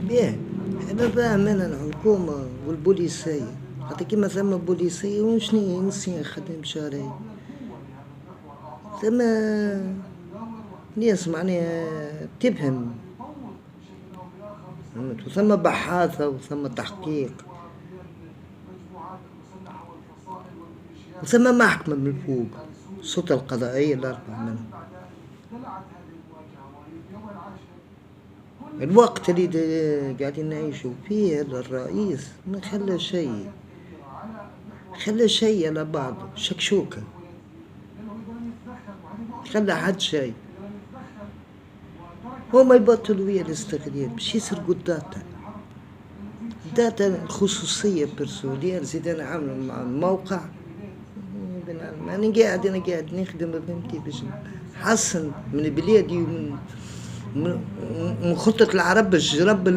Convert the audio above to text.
بيه أنا فاهم أنا الحكومة والبوليسية حتى كيما ثم بوليسية وشني نسي خدم شهرين ثم ناس معناها تفهم وثم بحاثة وثم تحقيق وثم محكمة من فوق السلطة القضائية الأربع منهم. الوقت اللي قاعدين نعيشوا فيه الرئيس ما خلى شيء على بعضه شكشوكة خلى حد شيء هما يبطلوا ويا الاستغلال باش يسرقوا الداتا الخصوصية بيرسونيل زيد أنا عامل مع الموقع أنا قاعد نخدم بفهمتي باش نحسن من بلادي ومن خطة العرب باش رب